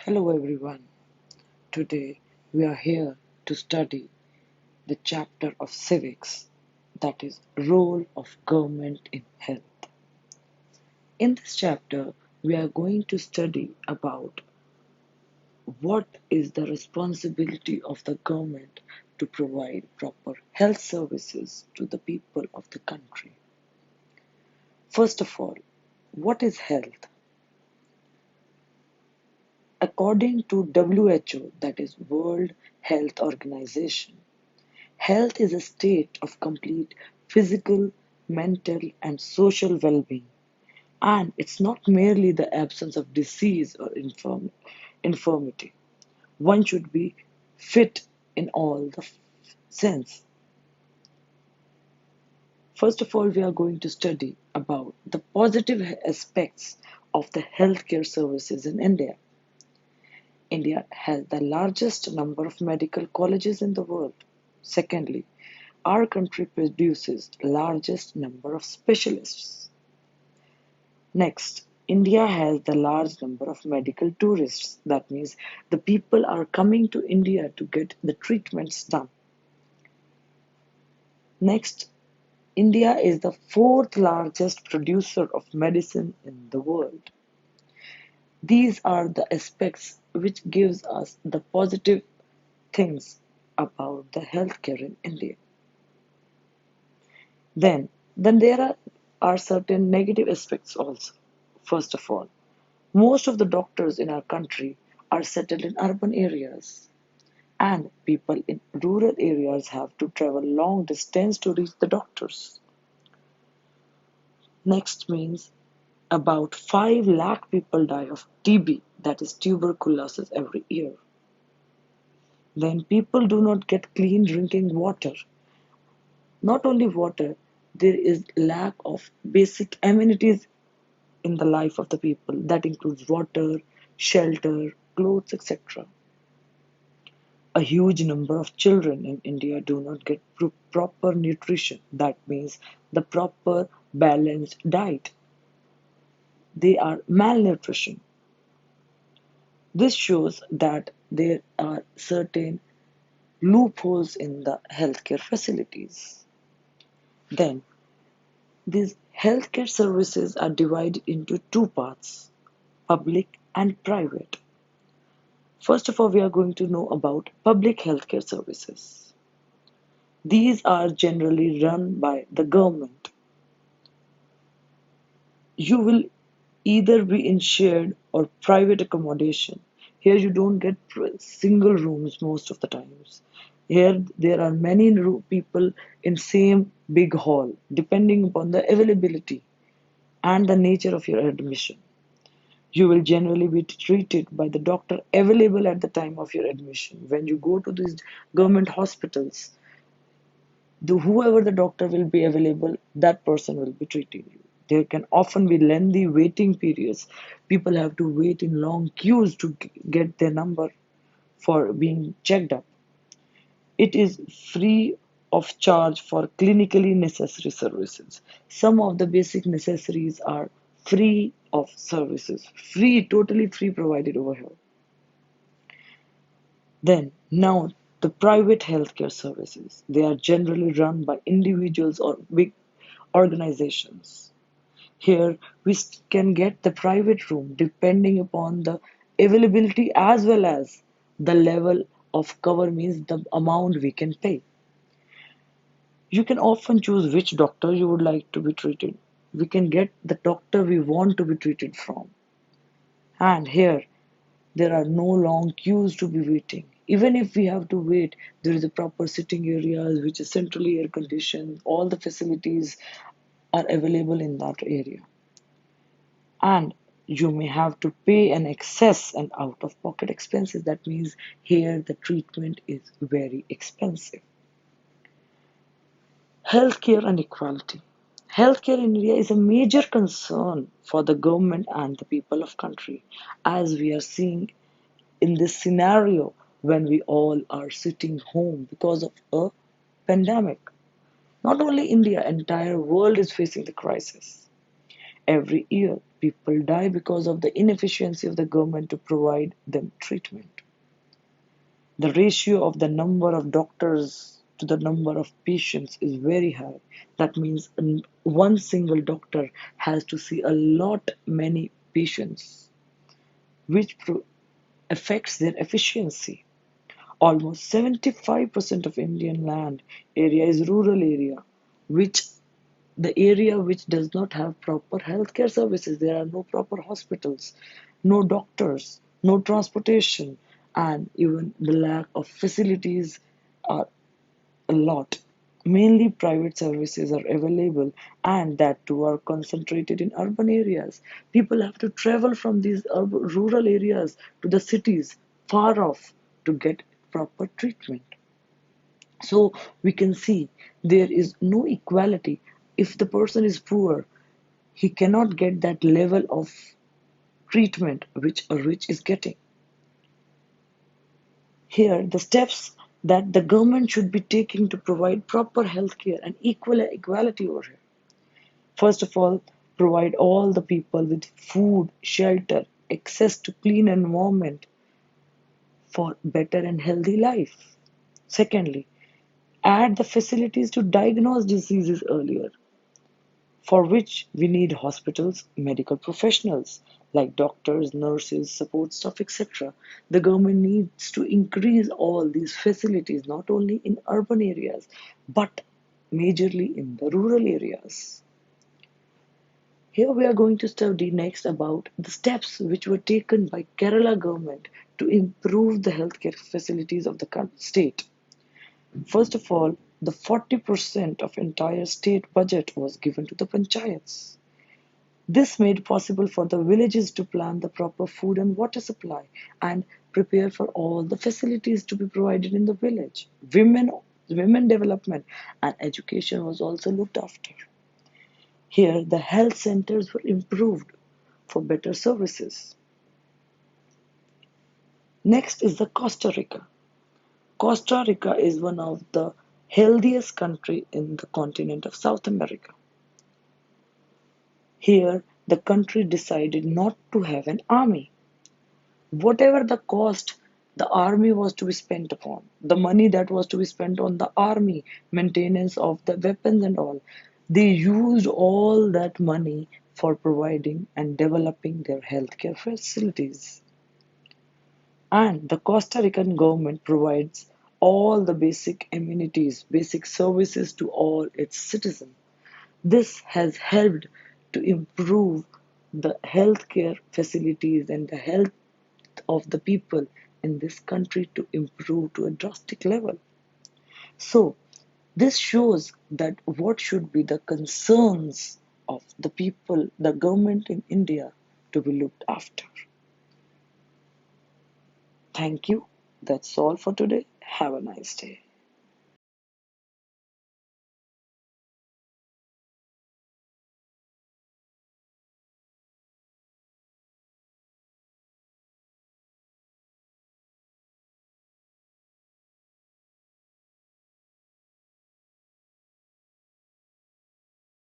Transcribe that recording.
Hello everyone. Today we are here to study the chapter of civics, that is role of government in health. In this chapter we are going to study about what is the responsibility of the government to provide proper health services to the people of the country. First of all, what is health? According to WHO, that is World Health Organization, health is a state of complete physical, mental, and social well being, and it's not merely the absence of disease or infirmity. One should be fit in all the sense. First of all, we are going to study about the positive aspects of the healthcare services in India. India has the largest number of medical colleges in the world. Secondly, our country produces largest number of specialists. Next, India has the large number of medical tourists. That means the people are coming to India to get the treatments done. Next, India is the fourth largest producer of medicine in the world. These are the aspects which gives us the positive things about the healthcare in India. Then there are certain negative aspects also. First of all, most of the doctors in our country are settled in urban areas, and people in rural areas have to travel long distance to reach the doctors. Next means about 5 lakh people die of TB, that is tuberculosis, every year. Then people do not get clean drinking water. Not only water, there is lack of basic amenities in the life of the people. That includes water, shelter, clothes, etc. A huge number of children in India do not get proper nutrition. That means the proper balanced diet. They are malnutrition. This shows that there are certain loopholes in the healthcare facilities. Then, these healthcare services are divided into two parts, public and private. First of all, we are going to know about public healthcare services. These are generally run by the government. You will either be in shared or private accommodation. Here you don't get single rooms most of the times. Here there are many people in same big hall, depending upon the availability and the nature of your admission. You will generally be treated by the doctor available at the time of your admission. When you go to these government hospitals, whoever the doctor will be available, that person will be treating you. There can often be lengthy waiting periods. People have to wait in long queues to get their number for being checked up. It is free of charge for clinically necessary services. Some of the basic necessaries are free of services, free, totally free provided over here. Then, now the private healthcare services, they are generally run by individuals or big organizations. Here, we can get the private room depending upon the availability as well as the level of cover, means the amount we can pay. You can often choose which doctor you would like to be treated. We can get the doctor we want to be treated from. And here, there are no long queues to be waiting. Even if we have to wait, there is a proper sitting areas which is centrally air conditioned. All the facilities are available in that area. And you may have to pay an excess and out of pocket expenses. That means here the treatment is very expensive. Healthcare and equality. Healthcare in India is a major concern for the government and the people of country, as we are seeing in this scenario when we all are sitting home because of a pandemic. Not only India, entire world is facing the crisis. Every year, People die because of the inefficiency of the government to provide them treatment. The ratio of the number of doctors to the number of patients is very high. That means one single doctor has to see a lot many patients, which affects their efficiency. Almost 75% of Indian land area is rural area, which the area which does not have proper healthcare services. There are no proper hospitals, no doctors, no transportation, and even the lack of facilities are a lot. Mainly private services are available, and that too are concentrated in urban areas. People have to travel from these rural areas to the cities far off to get proper treatment. So we can see there is no equality. If the person is poor, he cannot get that level of treatment which a rich is getting. Here, the steps that the government should be taking to provide proper health care and equality over here. First of all, provide all the people with food, shelter, access to clean environment for better and healthy life. Secondly, add the facilities to diagnose diseases earlier, for which we need hospitals, medical professionals like doctors, nurses, support staff, etc. The government needs to increase all these facilities not only in urban areas but majorly in the rural areas. Here we are going to study next about the steps which were taken by Kerala government to improve the healthcare facilities of the state. First of all, the 40% of entire state budget was given to the panchayats. This made possible for the villages to plan the proper food and water supply and prepare for all the facilities to be provided in the village. Women development and education was also looked after. Here, the health centers were improved for better services. Next is the Costa Rica. Costa Rica is one of the healthiest country in the continent of South America. Here, the country decided not to have an army. Whatever the cost the army was to be spent upon, the money that was to be spent on the army, maintenance of the weapons and all, they used all that money for providing and developing their healthcare facilities. And the Costa Rican government provides all the basic amenities, basic services to all its citizens. This has helped to improve the healthcare facilities and the health of the people in this country to improve to a drastic level. So, this shows that what should be the concerns of the people, the government in India to be looked after. Thank you. That's all for today. Have a nice day.